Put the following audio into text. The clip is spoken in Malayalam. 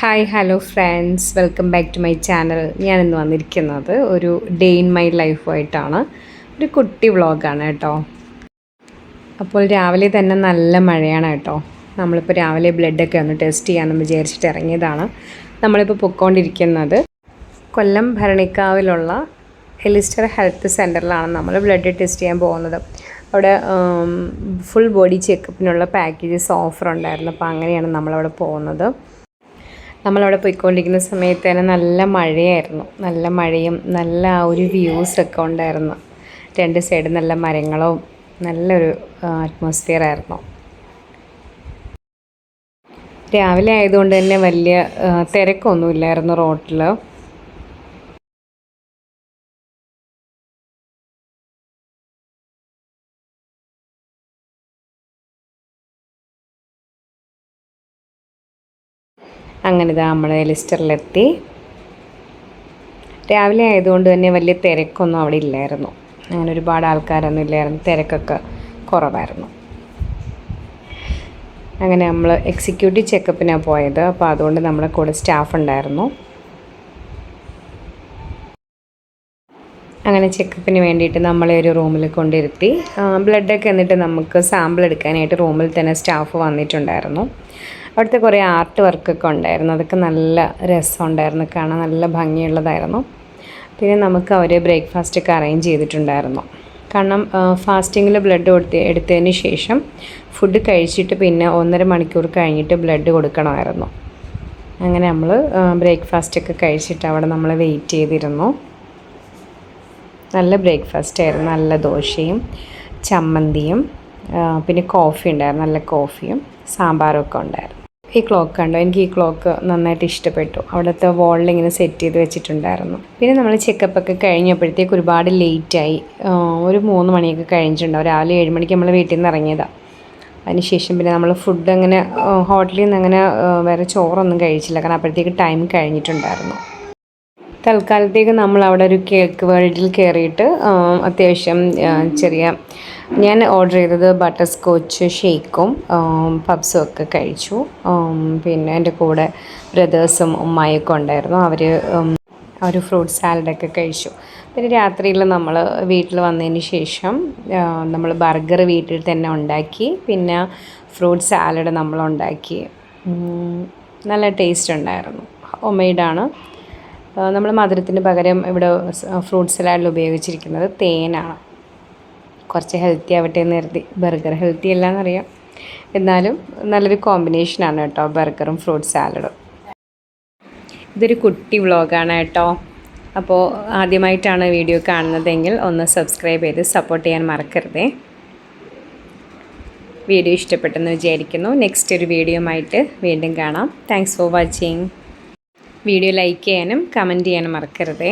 Hi hello friends, welcome back to my channel. ഞാനിന്ന് വന്നിരിക്കുന്നത് ഒരു ഡേ ഇൻ മൈ ലൈഫുമായിട്ടാണ്. ഒരു കുട്ടി വ്ളോഗാണ് കേട്ടോ. അപ്പോൾ രാവിലെ തന്നെ നല്ല മഴയാണ് കേട്ടോ. നമ്മളിപ്പോൾ രാവിലെ ബ്ലഡൊക്കെ ഒന്ന് ടെസ്റ്റ് ചെയ്യാമെന്ന് വിചാരിച്ചിട്ട് ഇറങ്ങിയതാണ്. നമ്മളിപ്പോൾ പൊയ്ക്കൊണ്ടിരിക്കുന്നത് കൊല്ലം ഭരണിക്കാവിലുള്ള എലിസ്റ്റർ ഹെൽത്ത് സെൻറ്ററിലാണ് നമ്മൾ ബ്ലഡ് ടെസ്റ്റ് ചെയ്യാൻ പോകുന്നത്. അവിടെ ഫുൾ ബോഡി ചെക്കപ്പിനുള്ള പാക്കേജസ് ഓഫർ ഉണ്ടായിരുന്നു. അപ്പോൾ അങ്ങനെയാണ് നമ്മളവിടെ പോകുന്നത്. നമ്മളവിടെ പോയിക്കൊണ്ടിരിക്കുന്ന സമയത്ത് തന്നെ നല്ല മഴയായിരുന്നു. നല്ല മഴയും നല്ല ഒരു വ്യൂസൊക്കെ ഉണ്ടായിരുന്നു. രണ്ട് സൈഡ് നല്ല മരങ്ങളും നല്ലൊരു അറ്റ്മോസ്ഫിയർ ആയിരുന്നു. രാവിലെ ആയതുകൊണ്ട് തന്നെ വലിയ തിരക്കൊന്നുമില്ലായിരുന്നു റോട്ടിൽ. അങ്ങനെ ഇതാ നമ്മൾ ലിസ്റ്ററിലെത്തി. രാവിലെ ആയതുകൊണ്ട് തന്നെ വലിയ തിരക്കൊന്നും അവിടെ ഇല്ലായിരുന്നു. അങ്ങനെ ഒരുപാട് ആൾക്കാരൊന്നും ഇല്ലായിരുന്നു. തിരക്കൊക്കെ കുറവായിരുന്നു. അങ്ങനെ നമ്മൾ എക്സിക്യൂട്ടീവ് ചെക്കപ്പിനാണ് പോയത്. അപ്പോൾ അതുകൊണ്ട് നമ്മളെ കൂടെ സ്റ്റാഫ് ഉണ്ടായിരുന്നു. അങ്ങനെ ചെക്കപ്പിന് വേണ്ടിയിട്ട് നമ്മളെ ഒരു റൂമിൽ കൊണ്ടിരുത്തി. ബ്ലഡൊക്കെ എന്നിട്ട് നമുക്ക് സാമ്പിൾ എടുക്കാനായിട്ട് റൂമിൽ തന്നെ സ്റ്റാഫ് വന്നിട്ടുണ്ടായിരുന്നു. അവിടുത്തെ കുറേ ആർട്ട് വർക്കൊക്കെ ഉണ്ടായിരുന്നു. അതൊക്കെ നല്ല രസമുണ്ടായിരുന്നു, കാണാൻ നല്ല ഭംഗിയുള്ളതായിരുന്നു. പിന്നെ നമുക്ക് അവർ ബ്രേക്ക്ഫാസ്റ്റൊക്കെ അറേഞ്ച് ചെയ്തിട്ടുണ്ടായിരുന്നു. കാരണം ഫാസ്റ്റിങ്ങിൽ ബ്ലഡ് എടുത്തതിന് ശേഷം ഫുഡ് കഴിച്ചിട്ട് പിന്നെ 1.5 മണിക്കൂർ കഴിഞ്ഞിട്ട് ബ്ലഡ് കൊടുക്കണമായിരുന്നു. അങ്ങനെ നമ്മൾ ബ്രേക്ക്ഫാസ്റ്റൊക്കെ കഴിച്ചിട്ട് അവിടെ നമ്മൾ വെയിറ്റ് ചെയ്തിരുന്നു. നല്ല ബ്രേക്ക്ഫാസ്റ്റ് ആയിരുന്നു. നല്ല ദോശയും ചമ്മന്തിയും പിന്നെ കോഫി ഉണ്ടായിരുന്നു. നല്ല കോഫിയും സാമ്പാറും ഉണ്ടായിരുന്നു. ഈ ക്ലോക്ക് കണ്ടോ, എനിക്ക് ഈ ക്ലോക്ക് നന്നായിട്ട് ഇഷ്ടപ്പെട്ടു. അവിടുത്തെ വാളിൽ ഇങ്ങനെ സെറ്റ് ചെയ്ത് വെച്ചിട്ടുണ്ടായിരുന്നു. പിന്നെ നമ്മൾ ചെക്കപ്പൊക്കെ കഴിഞ്ഞപ്പോഴത്തേക്ക് ഒരുപാട് ലേറ്റായി. ഒരു 3 മണിയൊക്കെ കഴിഞ്ഞിട്ടുണ്ടാവും. രാവിലെ 7 മണിക്ക് നമ്മൾ വീട്ടിൽ നിന്ന് ഇറങ്ങിയതാണ്. അതിനുശേഷം പിന്നെ നമ്മൾ ഫുഡ് അങ്ങനെ ഹോട്ടലിൽ നിന്ന് അങ്ങനെ വേറെ ചോറൊന്നും കഴിച്ചില്ല. കാരണം അപ്പോഴത്തേക്ക് ടൈം കഴിഞ്ഞിട്ടുണ്ടായിരുന്നു. തൽക്കാലത്തേക്ക് നമ്മൾ അവിടെ ഒരു കേക്ക് വേൾഡിൽ കയറിയിട്ട് അത്യാവശ്യം ഞാൻ ഓർഡർ ചെയ്തത് ബട്ടർ സ്കോച്ച് ഷേക്കും പബ്സും ഒക്കെ കഴിച്ചു. പിന്നെ എൻ്റെ കൂടെ ബ്രദേഴ്സും ഉമ്മായൊക്കെ ഉണ്ടായിരുന്നു. അവർ ഫ്രൂട്ട് സാലഡൊക്കെ കഴിച്ചു. പിന്നെ രാത്രിയിൽ നമ്മൾ വീട്ടിൽ വന്നതിന് ശേഷം നമ്മൾ ബർഗർ വീട്ടിൽ തന്നെ ഉണ്ടാക്കി. പിന്നെ ഫ്രൂട്ട് സാലഡ് നമ്മളുണ്ടാക്കി. നല്ല ടേസ്റ്റ് ഉണ്ടായിരുന്നു. ഹോം മെയ്ഡാണ്. നമ്മൾ മധുരത്തിന് പകരം ഇവിടെ ഫ്രൂട്ട് സലാഡിൽ ഉപയോഗിച്ചിരിക്കുന്നത് തേനാണ്. കുറച്ച് ഹെൽത്തി ആവട്ടെ എന്ന് കരുതി. ബർഗർ ഹെൽത്തി അല്ലാന്നറിയാം, എന്നാലും നല്ലൊരു കോമ്പിനേഷനാണ് കേട്ടോ ബർഗറും ഫ്രൂട്ട് സാലഡും. ഇതൊരു കുട്ടി വ്ളോഗാണ് കേട്ടോ. അപ്പോൾ ആദ്യമായിട്ടാണ് വീഡിയോ കാണുന്നതെങ്കിൽ ഒന്ന് സബ്സ്ക്രൈബ് ചെയ്ത് സപ്പോർട്ട് ചെയ്യാൻ മറക്കരുതേ. വീഡിയോ ഇഷ്ടപ്പെട്ടെന്ന് വിചാരിക്കുന്നു. നെക്സ്റ്റ് ഒരു വീഡിയോയുമായിട്ട് വീണ്ടും കാണാം. Thanks for watching. Video like ചെയ്യാനും കമൻറ്റ് ചെയ്യാനും മറക്കരുതേ.